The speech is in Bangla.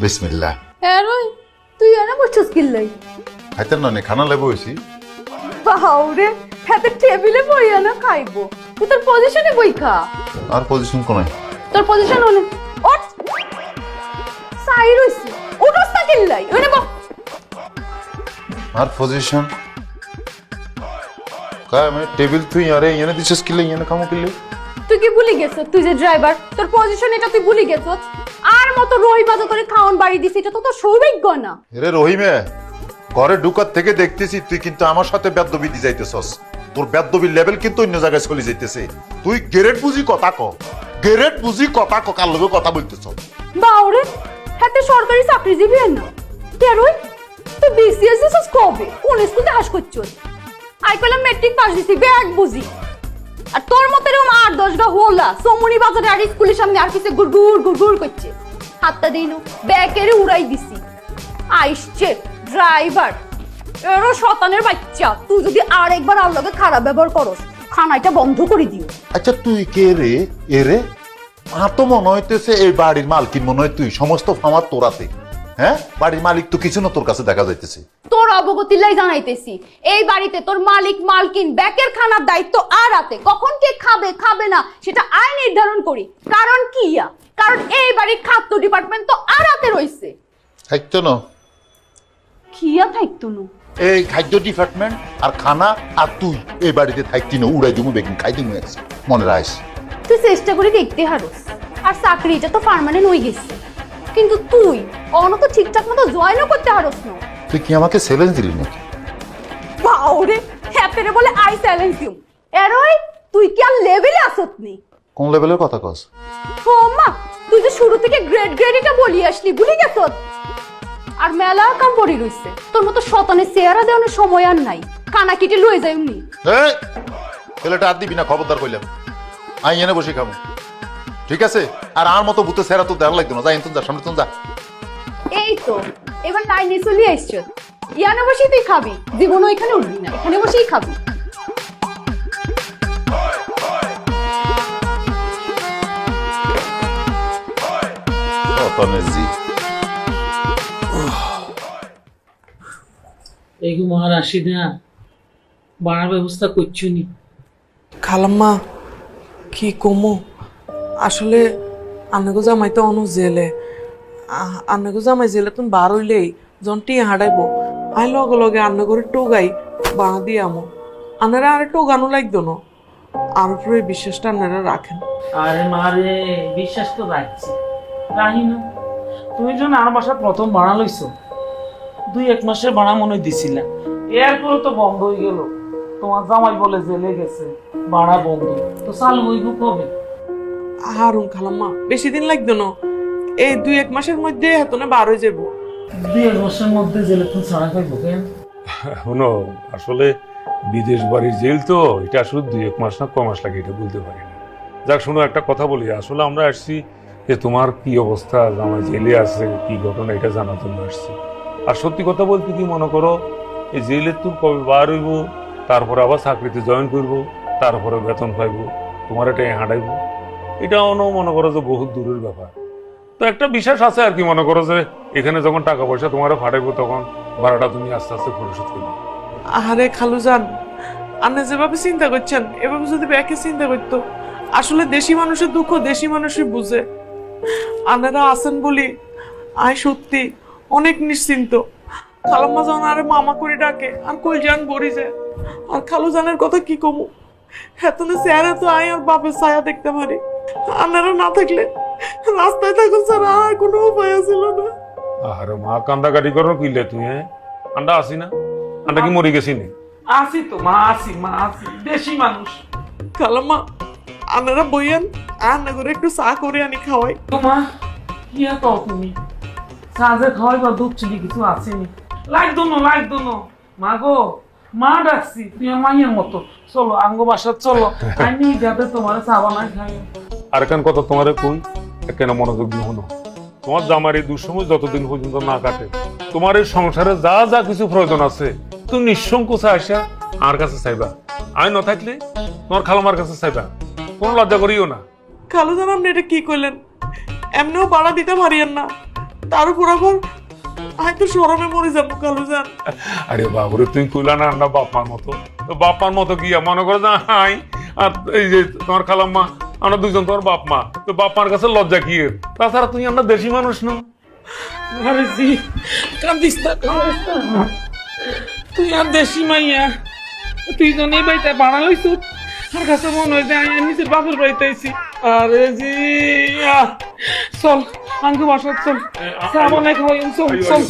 বিসমিল্লাহ। হ্যাঁ রই, তুই এনে বসছিস কিল্লাই? খাইতেন না খানা লেবো হয়েছি। বাউরে, হাতে টেবিলে বইয়া না খাইবো, তুই তোর পজিশনে বই খা। আর পজিশন কোনায়? তোর পজিশন হলে ওঠ, সাই রইছি, উঠোস না কিল্লাই, ওনে বস। আর পজিশন কায় মানে টেবিল তুই আরে এনে দিছিস কিলে এনে কামো কিলে? তুই কি ভুলি গেছ তুই যে ড্রাইভার, তোর পজিশন এটা তুই ভুলি গেছ? আর মতো রই বাজা করে খাওন বাড়ি দিছিস, এটা তো তোর সৌভাগ্য না। এরে রহিমে, ঘরে ঢুকার থেকে দেখতেছি তুই কিন্তু আমার সাথে বেদবি দি যাইতেছস। তোর বেদবির লেভেল কিন্তু অন্য জায়গায় চলে যাইতেছে। তুই গ্রেড বুঝি কথা ক, গ্রেড বুঝি কথা ক, কার লগে কথা বলতেছ? বাউরে, হাতে সরকারি চাকরিজীবী না কে রই? তুই বিসিএস দিছিস কবে? কোন স্কুলে হাস করছিস? আই পেলাম মেট্রিক পাস দিছি, ব্যাগ বুঝি। আর তোর মতো এরকম 8-10 গা হোলা সমুনি বাজারে আর স্কুলের সামনে আর কিছু গুড়গুড় গুড়গুড় করছে। হাতটা দিনু ব্যাগেরে উড়াই দিছি। আইসছে ড্রাইভার, এরও শতানের বাচ্চা। তুই যদি আরেকবার আর লগে খারাপ ব্যবহার করস, খানাইটা বন্ধ করে দিও। আচ্ছা তুই কে রে? এরে আর তো মনে হইতেছে এই বাড়ির মালকিন, মনে হয় তুই সমস্ত ফামার তোরাতে। হ্যাঁ, বাড়ির মালিক তো কিছু না তোর কাছে দেখা যাইতেছে। তোর অবগতি লাই জানাইতেছি, এই বাড়িতে তোর মালিক মালকিন ব্যাকের খানার দায়িত্ব আর হাতে। কখন কে খাবে খাবে না সেটা আই নির্ধারণ করি। কারণ কি ইয়া? কারণ এই বাড়ির খাদ্য ডিপার্টমেন্ট তো আর হাতে রইছে। থাকতো না খিয়া থাকতো না এই খাদ্য ডিপার্টমেন্ট আর খানা, আর তুই এই বাড়িতে থাকতি না, উড়াই দিমু বেগিন খাই দিমু একসাথে। মনে রাখিস। তুই চেষ্টা করে দেখতে হারস, আর চাকরিটা তো পার্মানেন্ট হয়ে গেছে। কিন্তু তুই অনত ঠিকঠাক মতো জয়েনও করতে হারস না। তুই কি আমাকে চ্যালেঞ্জ দিলি নাকি? বাউরে, হ্যাপেরে বলে আই চ্যালেঞ্জ ইউ। এরই তুই কি আর লেভেলে আসত নি? কোন লেভেলের কথা কস? ও মা, তুই যে শুরু থেকে গ্রেড এটা বলি আসলি, ভুলি গেছ? আর মেলা কাম পড়ি রইছে, তোর মতো শতানে চেহারা দেওয়ানোর সময় আর নাই। কানা কিটে লয়ে যাই উনি। এই ছেলেটা আর দিবি না, খবরদার কইলাম। আই এনে বসে খাবো, ঠিক আছে? আর আমার মতো ভূতে সেরা তো দেওয়া লাগতো না। যা এনতুন যা, সামনে তুন যা। এই তো এবার লাইনে চলে আসছো। ইয়ানে বসেই তুই খাবি, জীবনও এখানে উঠবি না, এখানে বসেই খাবি। এই মহারাশি না বাড়ার ব্যবস্থা করছো নি? খালাম্মা কি কমু, আসলে আন্নাগো জামাই তো অনু জেলে। আন্নাগো জামাই জেলে তুমি বার হইলেই জনটি হাঁটাইব, আই লগে লগে আন্নাগরে টোগাই বাড়া দিয়ে আমো। আনারা আরে টোগানো লাগতো না, আর উপরে বিশ্বাসটা আনারা রাখেন। আরে মারে, বিশ্বাস তো রাখছি, রাহি না। তুমি যখন আর বাসা প্রথম ভাড়া লইছো, 2-1 মাসের ভাড়া মনে দিছিলা, এরপরে তো বন্ধ হয়ে গেল। তোমার জামাই বলে জেলে গেছে, ভাড়া বন্ধ, তো চালু হইব কবে? হারুন খালাম্মা, বেশি দিন লাগতো না, এই 2-1 মাসের মধ্যে হেতনে বার হয়ে যাবো। 2-1 মাসের মধ্যে জেলে তুমি ছাড়া খাইবো কেন? শোনো, আসলে বিদেশ বাড়ির জেল তো, এটা আসলে 2-1 মাস না কয় মাস লাগে এটা বলতে পারি না। যাক শোনো, একটা কথা বলি, আসলে আমরা আসছি যে তোমার কি অবস্থা, আমার জেলে আছে কি ঘটনা এটা জানার জন্য আসছি। আর সত্যি কথা বলতে কি, মনে করো এই জেলে তুমি কবে বার হইব, তারপরে আবার চাকরিতে জয়েন করবো, তারপরে বেতন পাইবো, তোমার এটা হাঁটাইবো, এটা মনে করো যে বহুত দূরের ব্যাপার। তো একটা বিশ্বাস আছে আর কি, মনে করো যে এখানে যখন টাকা পয়সা তোমার ফাটাইবো, তখন ভাড়াটা তুমি আস্তে আস্তে পরিশোধ করবে। আরে খালু যান, আপনি যেভাবে চিন্তা করছেন এভাবে যদি ব্যাকে চিন্তা করতো, আসলে দেশি মানুষের দুঃখ দেশি মানুষই বুঝে। আনারা আছেন বলি আয় সত্যি অনেক নিশ্চিন্ত। খালাম্মা যখন আরে মামা করে ডাকে আর কই যান বড়ি যায়। আর খালু জানের কথা কি কমু, হেতনে চেহারা তো আয় আর বাপের ছায়া দেখতে পারি। আনারা না থাকলে রাস্তায় থাকুন ছাড়া আর কোনো উপায় ছিল না। আর মা কান্দাকাটি করো কিলে তুই? আন্ডা আসি না, আন্ডা কি মরি গেছি নি? আসি তো মা, আসি মা, আসি, দেশি মানুষ। খালাম্মা আনারা বইয়েন, আন্না করে একটু চা করে আনি খাওয়াই। মা কি কও তুমি? সাজে খাওয়াই বা দুধ চিনি কিছু আসেনি, লাগতো না মা গো। মা ডাকছি, তুই মাইয়ের মতো চলো আঙ্গ বাসা চলো, আমি যাতে তোমার চা বানাই খাই। আর কেন কথা তোমারে কই, কেন মনোযোগ দিয়ে হলো। তোমার জামার এই দুঃসময় যতদিন পর্যন্ত না কাটে, তোমার এই সংসারে যা যা কিছু প্রয়োজন আছে তুমি নিঃসংকোচে আসা আর কাছে চাইবা। আমি না থাকলে তোমার খালামার কাছে চাইবা, কোনো লজ্জা করিও না। খালু জান আপনি এটা কি করলেন? এমনিও ভাড়া দিতে পারিয়েন না, তার উপর আবার আয় তো শরমে মরে যাবো খালুজান। আরে বাবুরে তুই কইলা না আমরা বাপ মার মতো, তো বাপ মার মতো কি মনে করো না হাই আর এই যে তোমার খালাম্মা আমরা দুইজন তোমার বাপ মা, তো বাপ মার কাছে লজ্জা কি এর? তাছাড়া তুই আমরা দেশি মানুষ না। আরে জি কান্দিস না, কান্দিস না। তুই আর দেশি মাইয়া, তুই জন এই বাড়িতে বাড়া লইছ, আর কাছে মনে হয় যে আমি নিজের বাপের বাড়িতে আইছি। আরে জি চল আঙ্গু বাসা চল, সামনে খাওয়াই চল চল।